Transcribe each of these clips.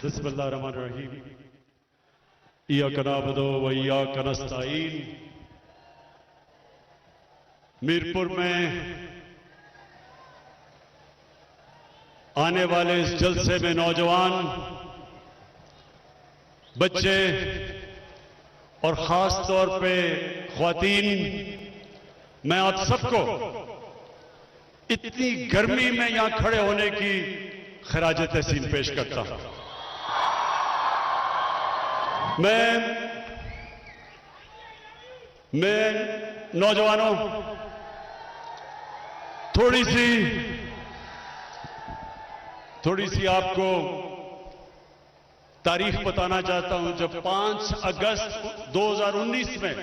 बिस्मिल्लाहिर्रहमानिर्रहीम। इय्याका नअबुदु व इय्याका नस्तईन। मीरपुर में आने वाले इस जलसे में नौजवान, बच्चे और खास तौर पे ख्वातीन, मैं आप सबको इतनी गर्मी में यहां खड़े होने की खराज तहसीन पेश करता हूं। मैं नौजवानों थोड़ी सी आपको तारीख बताना चाहता हूं। जब 5 अगस्त 2019 में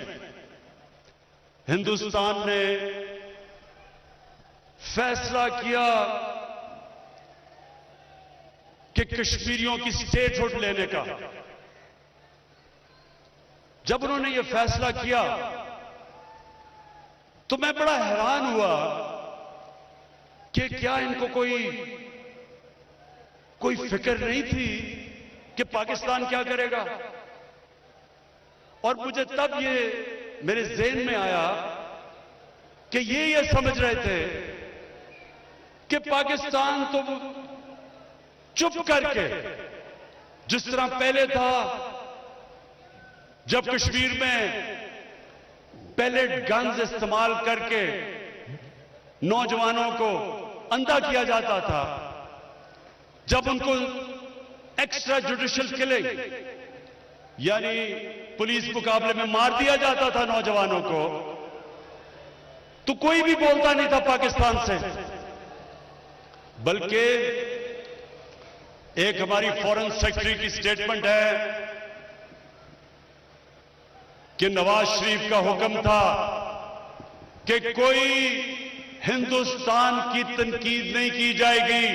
हिंदुस्तान ने फैसला किया कि कश्मीरियों की स्टेटहुड लेने का, जब उन्होंने यह फैसला किया तो मैं बड़ा हैरान हुआ कि क्या इनको कोई फिक्र नहीं थी कि पाकिस्तान क्या करेगा। और मुझे तब ये मेरे ज़हन में आया कि ये समझ रहे थे कि पाकिस्तान तो चुप करके, जिस तरह पहले था जब कश्मीर में पैलेट गन्स इस्तेमाल करके नौजवानों को अंधा किया जाता था, जब उनको एक्स्ट्रा जुडिशियल किलिंग यानी पुलिस मुकाबले में मार दिया जाता था नौजवानों को, तो कोई भी बोलता नहीं था पाकिस्तान से। बल्कि एक हमारी फॉरेन सेक्रेटरी की स्टेटमेंट है कि नवाज शरीफ का हुक्म था कि कोई हिंदुस्तान की तनकीद नहीं की जाएगी।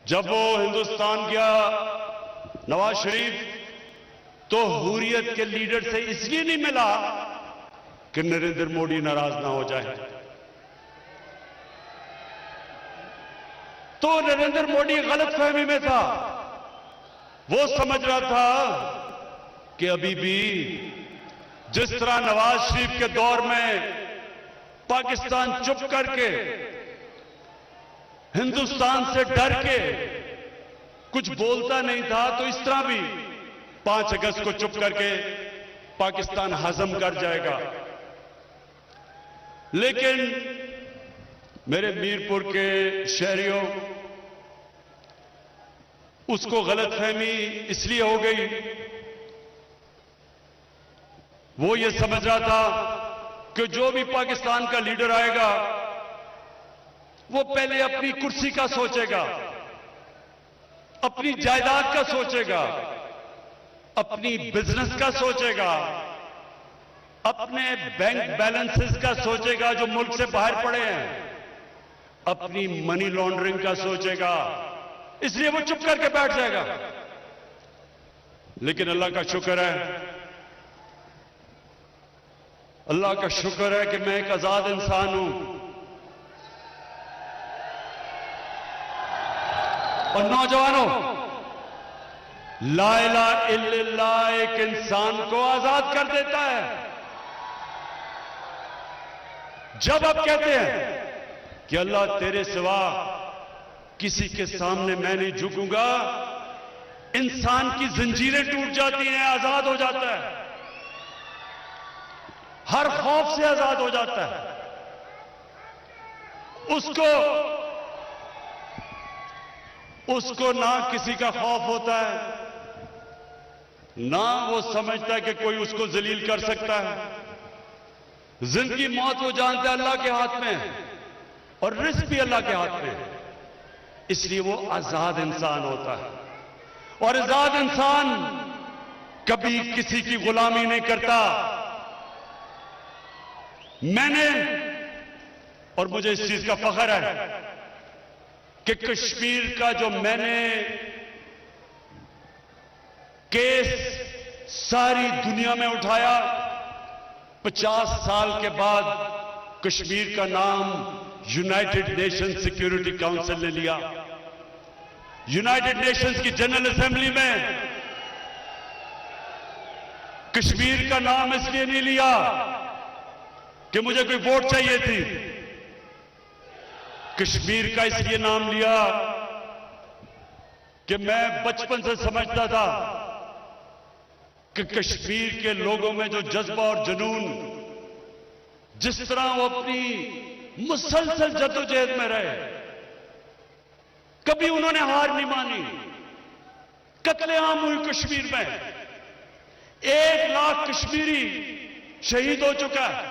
जब वो हिंदुस्तान गया नवाज शरीफ, तो हुर्रियत के लीडर से इसलिए नहीं मिला कि नरेंद्र मोदी नाराज ना हो जाए। तो नरेंद्र मोदी गलतफहमी में था। वो समझ रहा था कि अभी भी जिस तरह नवाज शरीफ के दौर में पाकिस्तान चुप करके, हिंदुस्तान से डर के कुछ बोलता नहीं था, तो इस तरह भी 5 अगस्त को चुप करके पाकिस्तान हजम कर जाएगा। लेकिन मेरे मीरपुर के शहरियों, उसको गलतफहमी इसलिए हो गई, वो ये समझ रहा था कि जो भी पाकिस्तान का लीडर आएगा वो पहले अपनी कुर्सी का सोचेगा, अपनी जायदाद का सोचेगा, अपनी बिजनेस का सोचेगा, अपने बैंक बैलेंसेस का सोचेगा जो मुल्क से बाहर पड़े हैं, अपनी मनी लॉन्ड्रिंग का सोचेगा। इसलिए वो चुप करके बैठ जाएगा। लेकिन अल्लाह का शुक्र है, अल्लाह का शुक्र है कि मैं एक आजाद इंसान हूं। और नौजवानों, ला इलाहा इल्लल्लाह एक इंसान को आजाद कर देता है। जब आप कहते हैं कि अल्लाह तेरे सिवा किसी के सामने मैं नहीं झुकूंगा, इंसान की जंजीरें टूट जाती हैं, आजाद हो जाता है, हर खौफ से आजाद हो जाता है। उसको ना किसी का खौफ होता है, ना वो समझता है कि कोई उसको जलील कर सकता है। जिंदगी मौत वो जानता है अल्लाह के हाथ में है, और रिस्क भी अल्लाह के हाथ में है। इसलिए वो आजाद इंसान होता है। और आजाद इंसान कभी किसी की गुलामी नहीं करता। मैंने, और मुझे इस चीज का फख्र है कि कश्मीर का जो मैंने केस सारी दुनिया में उठाया, 50 साल के बाद कश्मीर का नाम यूनाइटेड नेशंस सिक्योरिटी काउंसिल ने लिया। यूनाइटेड नेशंस की जनरल असेंबली में कश्मीर का नाम इसलिए नहीं लिया कि मुझे कोई वोट चाहिए थी। कश्मीर का इसलिए नाम लिया कि मैं बचपन से समझता था कि कश्मीर के लोगों में जो जज्बा और जुनून, जिस तरह वो अपनी मुसलसल जद्दोजहद में रहे, कभी उन्होंने हार नहीं मानी। कत्लेआम हुई कश्मीर में, 1 लाख कश्मीरी शहीद हो चुका है,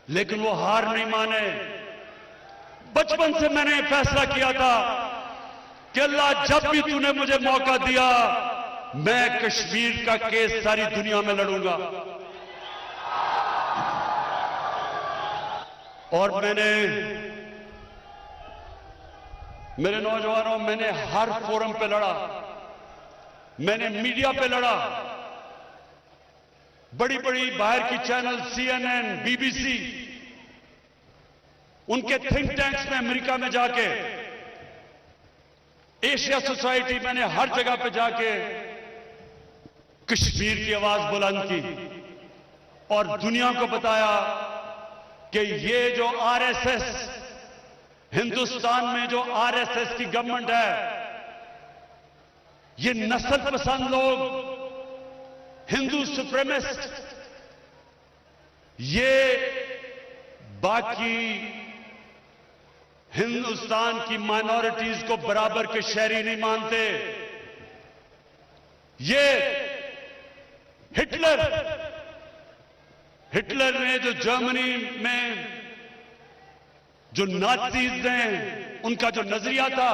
लेकिन वो हार नहीं माने। बचपन से मैंने फैसला किया था कि अल्लाह जब भी तूने मुझे मौका दिया, मैं कश्मीर का केस सारी दुनिया में लड़ूंगा। और मेरे नौजवानों, मैंने हर फोरम पे लड़ा, मैंने मीडिया पे लड़ा। बड़ी बड़ी बाहर की चैनल CNN, BBC, उनके थिंक टैंक्स में अमेरिका में जाके, एशिया सोसाइटी, मैंने हर जगह पे जाके कश्मीर की आवाज बुलंद की और दुनिया को बताया कि ये जो RSS, हिंदुस्तान में जो RSS की गवर्नमेंट है, ये नस्ल पसंद लोग, हिंदू सुप्रीमिस्ट, ये बाकी हिंदुस्तान की माइनॉरिटीज को बराबर के शहरी नहीं मानते। ये हिटलर ने जो जर्मनी में जो नाजीज ने, उनका जो नजरिया था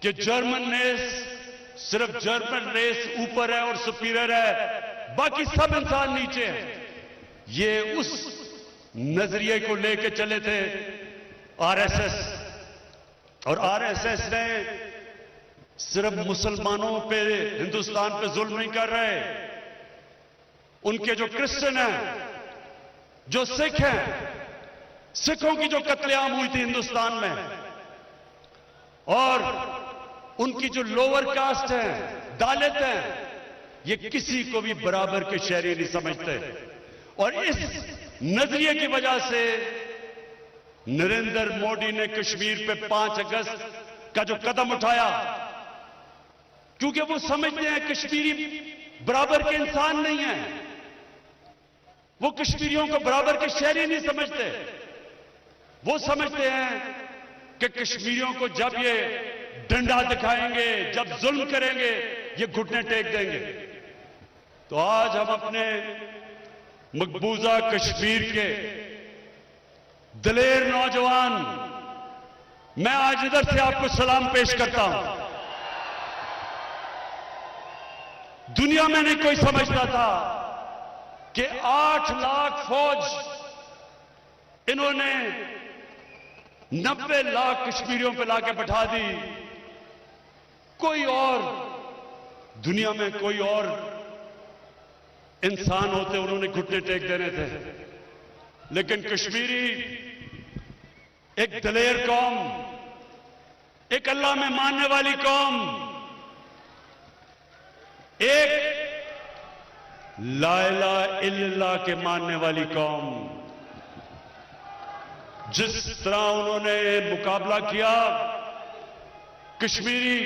कि जर्मन रेस, सिर्फ जर्मन रेस ऊपर है और सुपीरियर है, बाकी सब इंसान नीचे है, ये उस नजरिए को लेके चले थे RSS। और RSS ने सिर्फ मुसलमानों पे, हिंदुस्तान पे जुल्म नहीं कर रहे, उनके जो क्रिश्चियन हैं, जो सिख हैं, सिखों की जो कत्लेआम हुई थी हिंदुस्तान में, और उनकी जो लोअर कास्ट है, दलित हैं, ये किसी को भी बराबर के शहरी नहीं समझते। और इस नजरिए की वजह से नरेंद्र मोदी ने कश्मीर पे 5 अगस्त का जो कदम उठाया, क्योंकि वो समझते हैं कश्मीरी बराबर के इंसान नहीं है, वो कश्मीरियों को बराबर के शहरी नहीं समझते। वो समझते हैं कि कश्मीरियों को जब ये डंडा दिखाएंगे, जब जुल्म करेंगे, ये घुटने टेक देंगे। तो आज हम अपने मकबूजा कश्मीर के दिलेर नौजवान, मैं आज इधर से आपको सलाम पेश करता हूं। दुनिया में नहीं कोई समझता था कि 8 लाख फौज इन्होंने 90 लाख कश्मीरियों पे लाके बैठा दी। कोई और दुनिया में कोई और इंसान होते, उन्होंने घुटने टेक देने थे, लेकिन कश्मीरी एक दलेर कौम, एक अल्लाह में मानने वाली कौम, एक ला इलाहा इल्लल्लाह के मानने वाली कौम, जिस तरह उन्होंने मुकाबला किया, कश्मीरी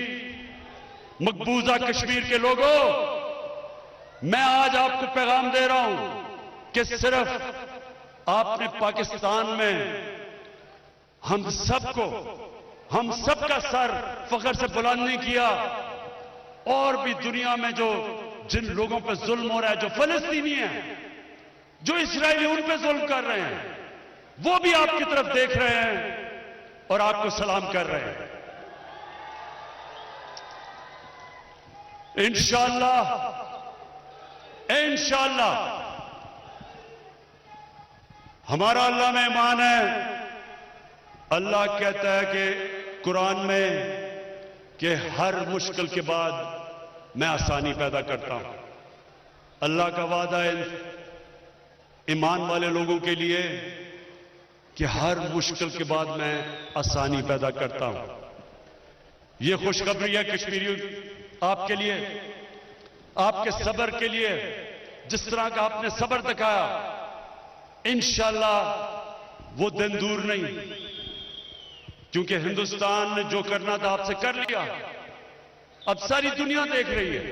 मकबूजा कश्मीर के लोगों, मैं आज आपको पैगाम दे रहा हूं कि सिर्फ आपने पाकिस्तान में हम सबका सर फख्र से बुलंद नहीं किया, और भी दुनिया में जिन लोगों पर जुल्म हो रहा है, जो फलस्तीनी हैं, जो इस्राएली उन पर जुल्म कर रहे हैं, वो भी आपकी तरफ देख रहे हैं और आपको सलाम कर रहे हैं। इंशाअल्लाह हमारा अल्लाह में ईमान है। अल्लाह कहता है कि कुरान में कि हर मुश्किल के बाद मैं आसानी पैदा करता हूं। अल्लाह का वादा है ईमान वाले लोगों के लिए कि हर मुश्किल के बाद मैं आसानी पैदा करता हूं। यह खुशखबरी है कश्मीरियों आपके लिए, आपके सब्र के लिए। जिस तरह का आपने सब्र दिखाया, इंशाअल्लाह वो दिन दूर नहीं, क्योंकि हिंदुस्तान ने जो करना था आपसे कर लिया। अब सारी दुनिया देख रही है।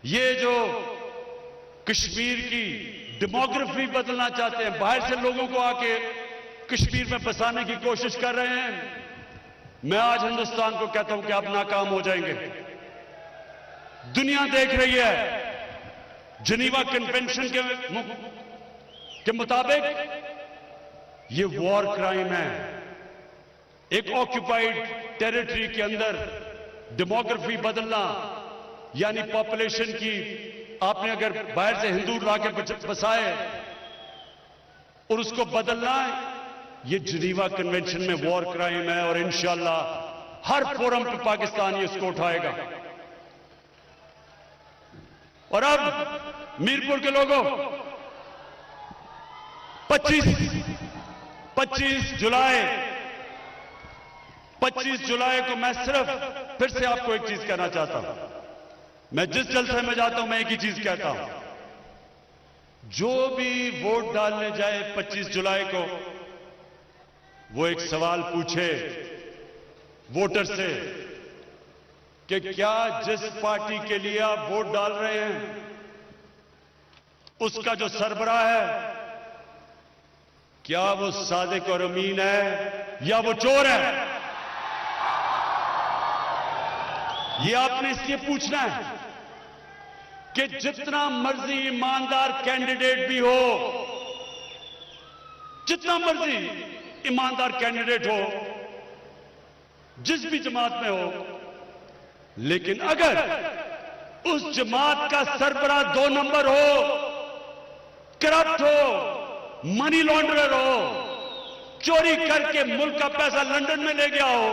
ये जो कश्मीर की डेमोग्राफी बदलना चाहते हैं, बाहर से लोगों को आके कश्मीर में बसाने की कोशिश कर रहे हैं, मैं आज हिंदुस्तान को कहता हूं कि आप नाकाम हो जाएंगे। दुनिया देख रही है। जिनीवा कन्वेंशन के मुताबिक ये वॉर क्राइम है। एक ऑक्यूपाइड टेरिटरी के अंदर डेमोग्राफी बदलना, यानी पॉपुलेशन की, आपने अगर बाहर से हिंदू लाके बसाए और उसको बदलना, ये जिनीवा कन्वेंशन में वॉर क्राइम है। और इंशाअल्लाह हर फोरम पे पाकिस्तान ये इसको उठाएगा। और अब मीरपुर के लोगों, 25 जुलाई को मैं सिर्फ फिर से आपको एक चीज कहना चाहता हूं। मैं जिस जलसे में जाता हूं मैं एक ही चीज कहता हूं, जो भी वोट डालने जाए 25 जुलाई को, वो एक सवाल पूछे वोटर से कि क्या जिस पार्टी के लिए आप वोट डाल रहे हैं उसका जो सरबराह है, क्या वो सादिक और अमीन है या वो चोर है। ये आपने इसलिए पूछना है कि जितना मर्जी ईमानदार कैंडिडेट भी हो, जितना मर्जी ईमानदार कैंडिडेट हो, जिस भी जमात में हो, लेकिन अगर उस जमात का सरबराह 2 नंबर हो, करप्ट हो, मनी लॉन्ड्रर हो, चोरी करके मुल्क का पैसा लंदन में ले गया हो,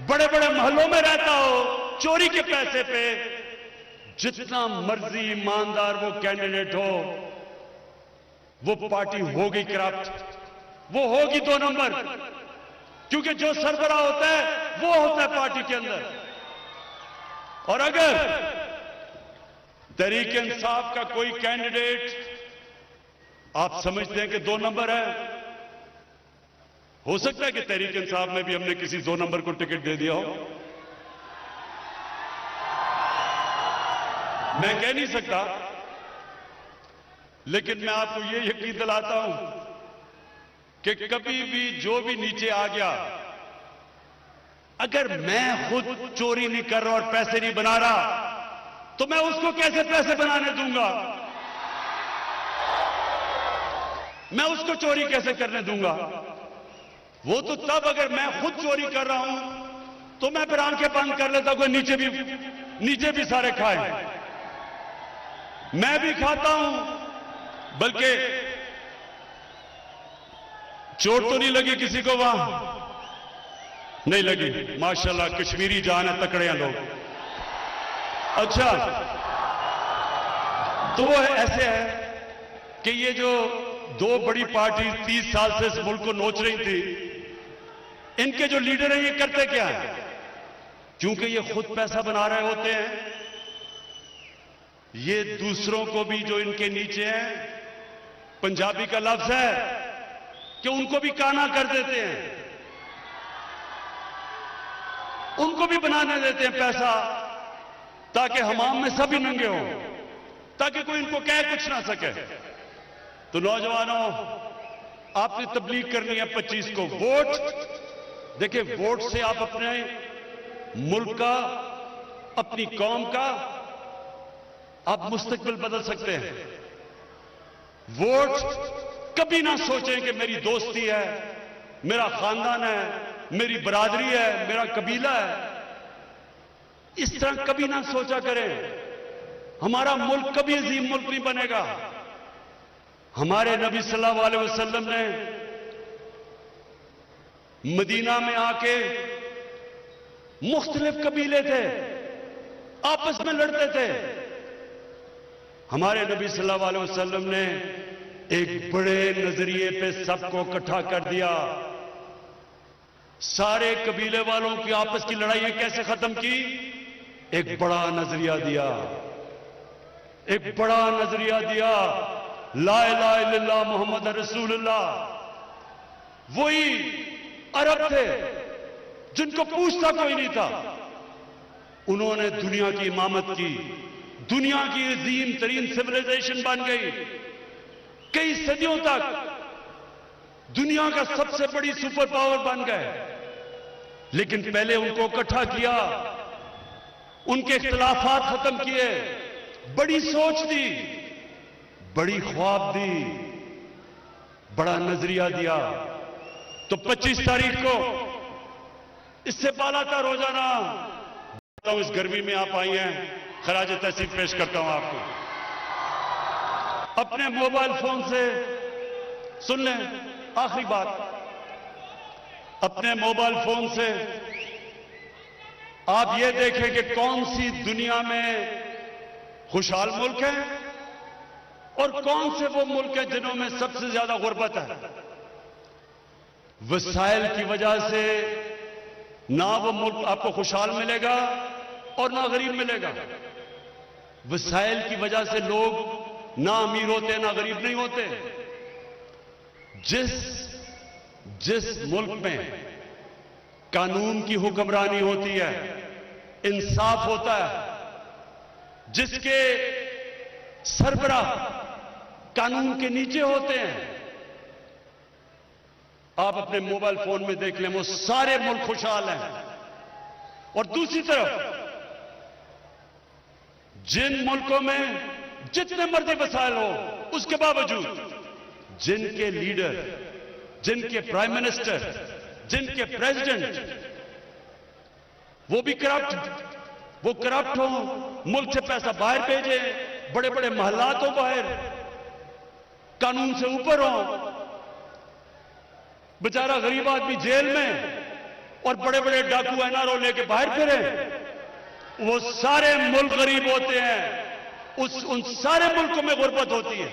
बड़े बड़े महलों में रहता हो चोरी के पैसे पे, जितना मर्जी ईमानदार वो कैंडिडेट हो, वो पार्टी होगी करप्ट, वो होगी 2 नंबर, क्योंकि जो सरबराह होता है वो होता है पार्टी के अंदर। और अगर तहरीक इंसाफ का कोई कैंडिडेट आप समझते हैं कि 2 नंबर है, हो सकता है कि तहरीक इंसाफ में भी हमने किसी 2 नंबर को टिकट दे दिया हो, मैं कह नहीं सकता, लेकिन मैं आपको ये यकीन दिलाता हूं कि कभी भी जो भी नीचे आ गया, अगर मैं खुद चोरी नहीं कर रहा और पैसे नहीं बना रहा, तो मैं उसको कैसे पैसे बनाने दूंगा? मैं उसको चोरी कैसे करने दूंगा? वो तो तब अगर मैं खुद चोरी कर रहा हूं तो मैं फिर आंखें बंद कर लेता हूं, नीचे भी सारे खाए, मैं भी खाता हूं, बल्कि चोट तो नहीं लगी किसी को, वहां नहीं लगी, माशाल्लाह कश्मीरी जान है, तकड़े हैं लोग। अच्छा, तो वो ऐसे है कि ये जो 2 बड़ी पार्टी 30 साल से इस मुल्क को नोच रही थी, इनके जो लीडर हैं ये करते क्या है? क्योंकि ये खुद पैसा बना रहे होते हैं, ये दूसरों को भी जो इनके नीचे हैं, पंजाबी का लफ्ज है कि उनको भी काना कर देते हैं, उनको भी बनाने देते हैं पैसा, ताकि हमाम में सभी नंगे हों, ताकि कोई इनको कह कुछ ना सके। तो नौजवानों, आपने तबलीग करनी है 25 को। वोट, देखिए, वोट से आप अपने मुल्क का, अपनी कौम का आप मुस्तकबिल बदल सकते हैं। वोट कभी ना सोचें कि मेरी दोस्ती है, मेरा खानदान है, मेरी बरादरी है, मेरा कबीला है, इस तरह कभी ना सोचा करें। हमारा मुल्क कभी अजीम मुल्क नहीं बनेगा। हमारे नबी सल्लल्लाहु अलैहि वसल्लम ने मदीना में आके, मुख्तलिफ कबीले थे, आपस में लड़ते थे, हमारे नबी सल्लल्लाहु अलैहि वसल्लम ने एक बड़े नजरिए पे सबको इकट्ठा कर दिया। सारे कबीले वालों की आपस की लड़ाइयां कैसे खत्म की? एक बड़ा नजरिया दिया, एक बड़ा नजरिया दिया, ला इलाहा इल्लल्लाह मोहम्मद रसूलुल्लाह। वही अरब थे जिनको पूछता कोई नहीं था, उन्होंने दुनिया की इमामत की, दुनिया की अजीम तरीन सिविलाइजेशन बन गई। कई सदियों तक दुनिया का सबसे बड़ी सुपर पावर बन गए। लेकिन पहले उनको इकट्ठा किया, उनके इख्तिलाफात खत्म किए, बड़ी सोच दी, बड़ी ख्वाब दी, बड़ा नजरिया दिया। तो 25 तारीख को इससे बाला था रोजाना इस गर्मी में आप आई हैं, खराज तहसीन पेश करता हूं आपको। अपने मोबाइल फोन से सुन लें, आखिरी बात, अपने मोबाइल फोन से आप ये देखें कि कौन सी दुनिया में खुशहाल मुल्क है और कौन से वो मुल्क है जिन्हों में सबसे ज्यादा गुर्बत है। वसाइल की वजह से ना वो मुल्क आपको खुशहाल मिलेगा और ना गरीब मिलेगा। वसाइल की वजह से लोग ना अमीर होते ना गरीब नहीं होते। जिस मुल्क में कानून की हुक्मरानी होती है, इंसाफ होता है, जिसके सरबराह कानून के नीचे होते हैं, आप अपने मोबाइल फोन में देख लें, वो सारे मुल्क खुशहाल हैं। और दूसरी तरफ जिन मुल्कों में जितने मर्जी वसाइल हो, उसके बावजूद जिनके लीडर, जिनके प्राइम मिनिस्टर, जिनके प्रेसिडेंट वो भी वो करप्ट हो, मुल्क से पैसा बाहर भेजे, बड़े बड़े महल्लात हो बाहर, कानून से ऊपर हो, बेचारा गरीब आदमी जेल में और बड़े बड़े डाकू एनआरओ लेके बाहर फिरे, वो सारे मुल्क गरीब होते हैं। उन सारे मुल्कों में गुर्बत होती है।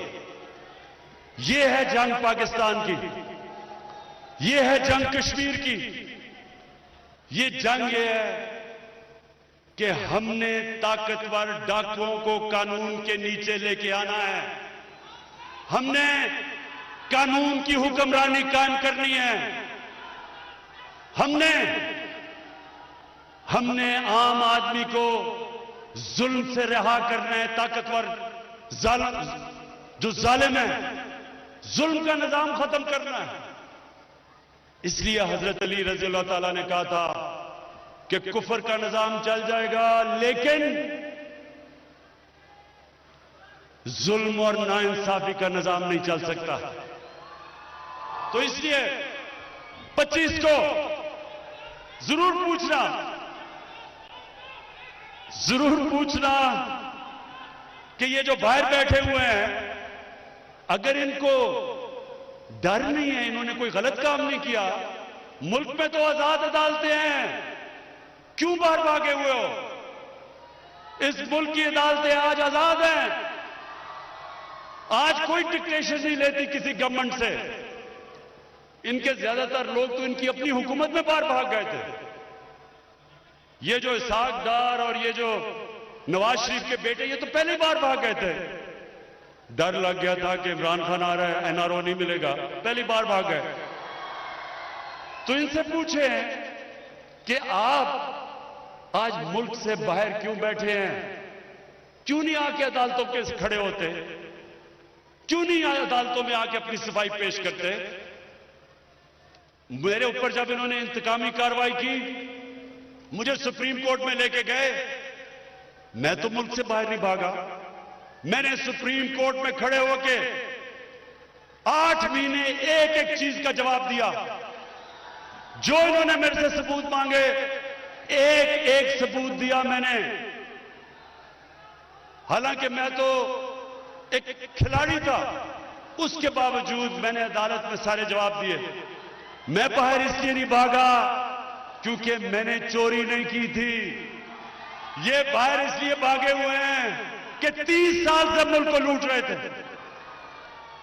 ये है जंग पाकिस्तान की, ये है जंग कश्मीर की। ये जंग ये है कि हमने ताकतवर डाकुओं को कानून के नीचे लेके आना है। हमने कानून की हुक्मरानी कायम करनी है। हमने आम आदमी को जुल्म से रिहा करना है। ताकतवर जो जालिम है, जुल्म का निजाम खत्म करना है। इसलिए हजरत अली रज़ी अल्लाह ताला ने कहा था कि कुफर का निजाम चल जाएगा, लेकिन जुल्म और नाइंसाफी का निजाम नहीं चल सकता। तो इसलिए 25 को जरूर पूछना कि ये जो बाहर बैठे हुए हैं, अगर इनको डर नहीं है, इन्होंने कोई गलत काम नहीं किया, मुल्क में तो आजाद अदालतें हैं, क्यों बाहर भागे हुए हो? इस मुल्क की अदालतें आज आजाद हैं। आज कोई डिक्टेशन नहीं लेती किसी गवर्नमेंट से। इनके ज्यादातर लोग तो इनकी अपनी हुकूमत में बाहर भाग गए थे। ये जो इसहाक डार और ये जो नवाज शरीफ के बेटे, ये तो पहले ही बाहर भाग गए थे। डर लग गया था कि इमरान खान आ रहा है, एनआरओ नहीं मिलेगा, पहली बार भाग गए। तो इनसे पूछे कि आप आज मुल्क से बाहर क्यों बैठे हैं? क्यों नहीं आके अदालतों के खड़े होते? क्यों नहीं अदालतों में आके अपनी सफाई पेश करते? मेरे ऊपर जब इन्होंने इंतकामी कार्रवाई की, मुझे सुप्रीम कोर्ट में लेके गए, मैं तो मुल्क से बाहर नहीं भागा। मैंने सुप्रीम कोर्ट में खड़े होके 8 महीने एक एक चीज का जवाब दिया। जो इन्होंने मेरे से सबूत मांगे, एक एक सबूत दिया मैंने। हालांकि मैं तो एक खिलाड़ी था, उसके बावजूद मैंने अदालत में सारे जवाब दिए। मैं बाहर इसलिए नहीं भागा क्योंकि मैंने चोरी नहीं की थी। ये बाहर इसलिए भागे हुए हैं कि 30 साल से मुल्क को लूट रहे थे।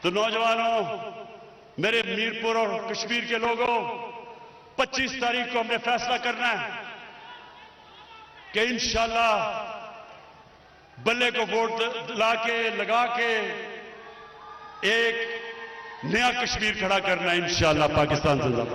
तो नौजवानों, मेरे मीरपुर और कश्मीर के लोगों, 25 तारीख को हमने फैसला करना है कि इंशाल्लाह बल्ले को वोट लगा के एक नया कश्मीर खड़ा करना है। इंशाल्लाह पाकिस्तान जिंदाबाद।